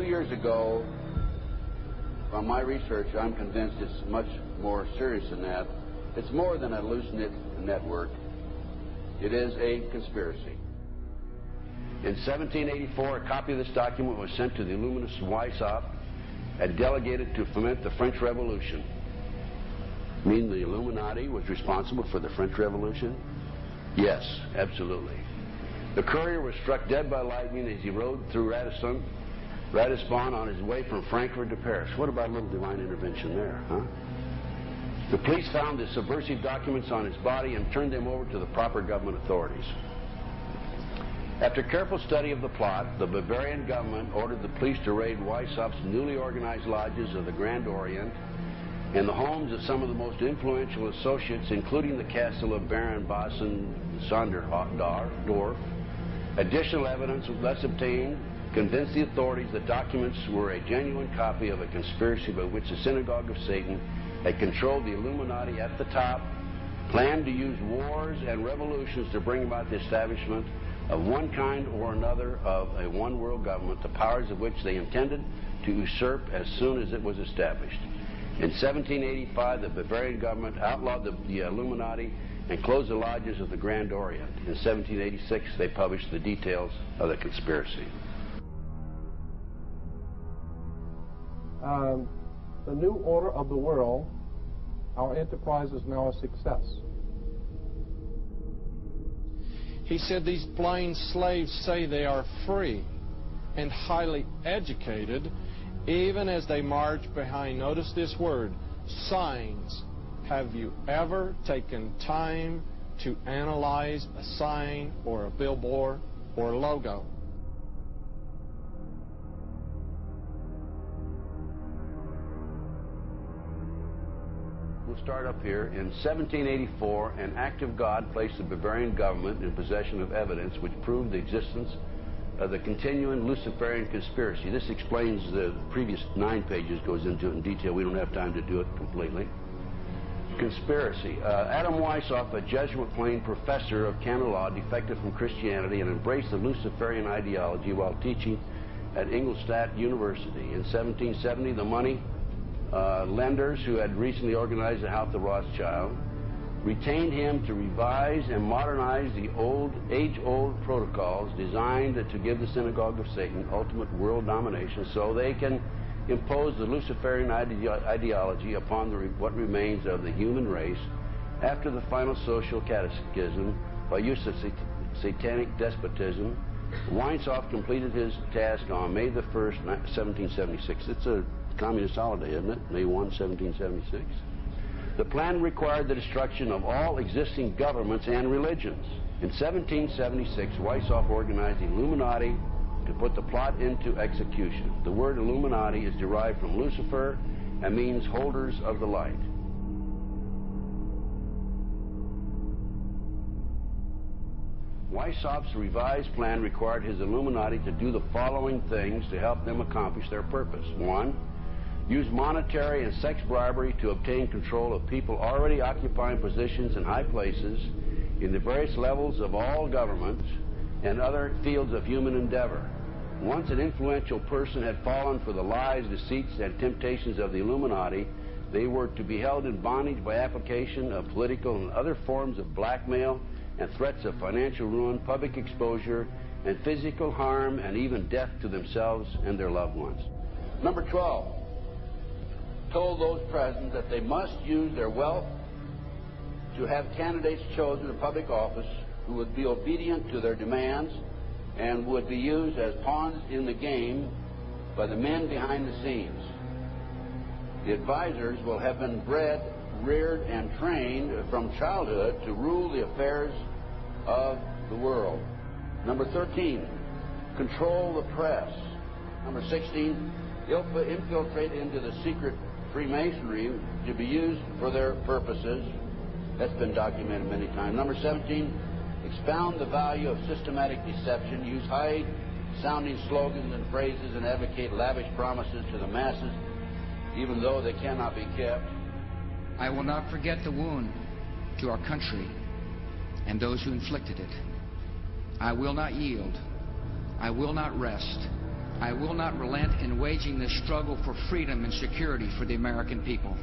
years ago, from my research, I'm convinced it's much more serious than that. It's more than a loose-knit network. It is a conspiracy. In 1784, a copy of this document was sent to the Illuminist Weishaupt and delegated to foment the French Revolution. Mean the Illuminati was responsible for the French Revolution? Yes, absolutely. The courier was struck dead by lightning as he rode through Ratisbon on his way from Frankfurt to Paris. What about a little divine intervention there, huh? The police found the subversive documents on his body and turned them over to the proper government authorities. After careful study of the plot, the Bavarian government ordered the police to raid Weishaupt's newly organized lodges of the Grand Orient and the homes of some of the most influential associates, including the castle of Baron Basen-Sonderdorf. Additional evidence was thus obtained, convinced the authorities that documents were a genuine copy of a conspiracy by which the Synagogue of Satan had controlled the Illuminati at the top, planned to use wars and revolutions to bring about the establishment of one kind or another of a one-world government, the powers of which they intended to usurp as soon as it was established. In 1785, the Bavarian government outlawed the Illuminati and closed the lodges of the Grand Orient. In 1786, they published the details of the conspiracy. The new order of the world, our enterprise is now a success. He said these blind slaves say they are free and highly educated, even as they march behind, notice this word, signs. Have you ever taken time to analyze a sign or a billboard or a logo? We'll start up here. In 1784, an act of God placed the Bavarian government in possession of evidence which proved the existence of the continuing Luciferian conspiracy. This explains the previous 9 pages, goes into it in detail. We don't have time to do it completely. Conspiracy. Adam Weishaupt, a Jesuit-trained professor of canon law, defected from Christianity and embraced the Luciferian ideology while teaching at Ingolstadt University. In 1770, the money lenders who had recently organized the House of Rothschild retained him to revise and modernize the age-old protocols designed to give the Synagogue of Satan ultimate world domination so they can impose the Luciferian ideology upon what remains of the human race after the final social cataclysm by use of satanic despotism. Weishaupt completed his task on May the 1st, 1776. It's a communist holiday, isn't it? May 1, 1776. The plan required the destruction of all existing governments and religions. In 1776, Weishaupt organized the Illuminati to put the plot into execution. The word Illuminati is derived from Lucifer and means holders of the light. Weishaupt's revised plan required his Illuminati to do the following things to help them accomplish their purpose. 1. Use monetary and sex bribery to obtain control of people already occupying positions in high places in the various levels of all governments and other fields of human endeavor. Once an influential person had fallen for the lies, deceits, and temptations of the Illuminati, they were to be held in bondage by application of political and other forms of blackmail and threats of financial ruin, public exposure, and physical harm, and even death to themselves and their loved ones. Number 12, told those present that they must use their wealth to have candidates chosen to public office who would be obedient to their demands and would be used as pawns in the game by the men behind the scenes. The advisors will have been bred, reared, and trained from childhood to rule the affairs of the world. Number 13, control the press. Number 16, infiltrate into the secret Freemasonry to be used for their purposes. That's been documented many times. Number 17, expound the value of systematic deception, use high-sounding slogans and phrases, and advocate lavish promises to the masses, even though they cannot be kept. I will not forget the wound to our country and those who inflicted it. I will not yield. I will not rest I will not relent in waging this struggle for freedom and security for the American people.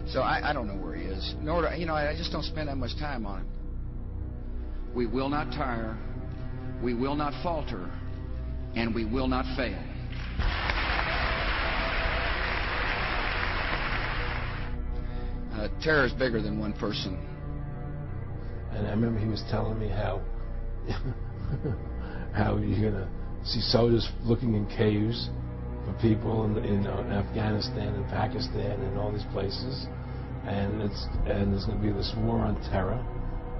So I don't know where he is. Nor do, I just don't spend that much time on him. We will not tire, we will not falter, and we will not fail. Terror is bigger than one person. And I remember he was telling me how you're going to see soldiers looking in caves for people in Afghanistan and Pakistan and all these places, and there's going to be this war on terror,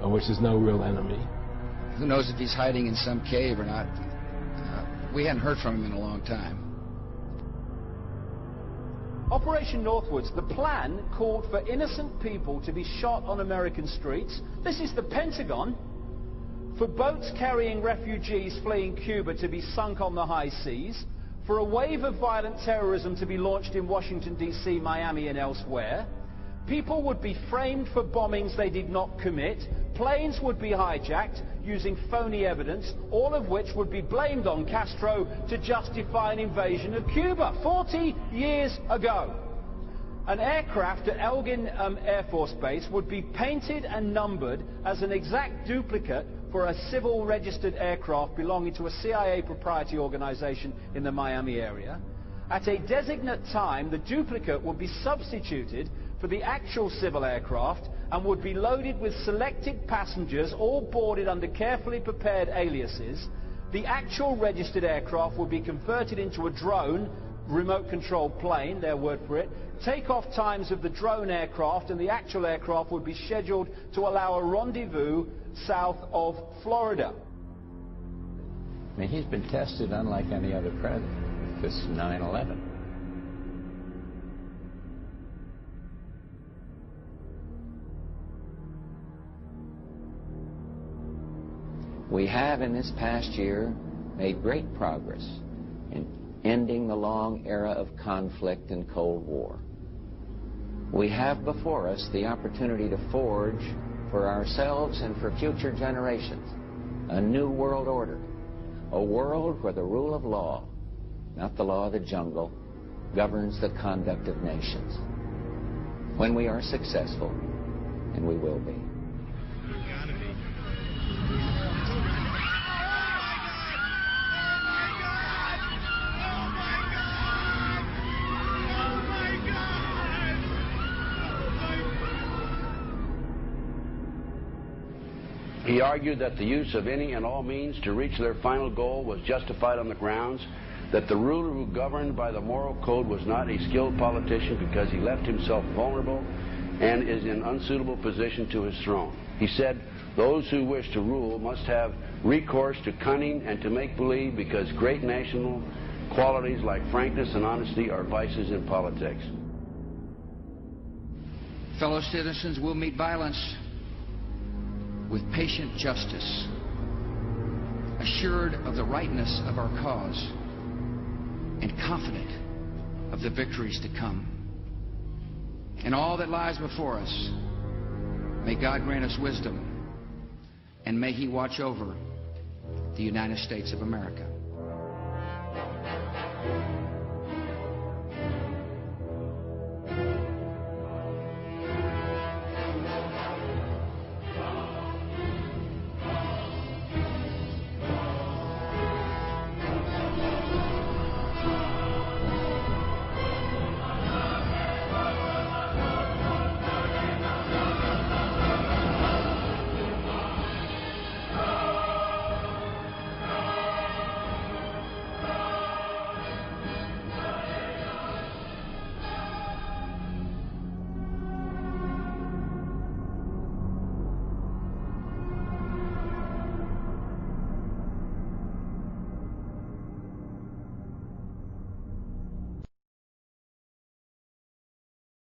of which there's no real enemy. Who knows if he's hiding in some cave or not? We hadn't heard from him in a long time. Operation Northwoods, the plan called for innocent people to be shot on American streets. This is the Pentagon. For boats carrying refugees fleeing Cuba to be sunk on the high seas. For a wave of violent terrorism to be launched in Washington, D.C., Miami, and elsewhere. People would be framed for bombings they did not commit. Planes would be hijacked using phony evidence, all of which would be blamed on Castro to justify an invasion of Cuba 40 years ago. An aircraft at Elgin Air Force Base would be painted and numbered as an exact duplicate for a civil registered aircraft belonging to a CIA proprietary organization in the Miami area. At a designate time, the duplicate would be substituted for the actual civil aircraft and would be loaded with selected passengers, all boarded under carefully prepared aliases. The actual registered aircraft would be converted into a drone, remote-controlled plane, their word for it. Takeoff times of the drone aircraft and the actual aircraft would be scheduled to allow a rendezvous south of Florida. I mean, he's been tested unlike any other president with this 9/11. We have in this past year made great progress in ending the long era of conflict and Cold War. We have before us the opportunity to forge for ourselves and for future generations a new world order, a world where the rule of law, not the law of the jungle, governs the conduct of nations. When we are successful, and we will be. He argued that the use of any and all means to reach their final goal was justified on the grounds that the ruler who governed by the moral code was not a skilled politician because he left himself vulnerable and is in unsuitable position to his throne. He said those who wish to rule must have recourse to cunning and to make-believe because great national qualities like frankness and honesty are vices in politics. Fellow citizens will meet violence with patient justice, assured of the rightness of our cause, and confident of the victories to come. In all that lies before us, may God grant us wisdom, and may He watch over the United States of America.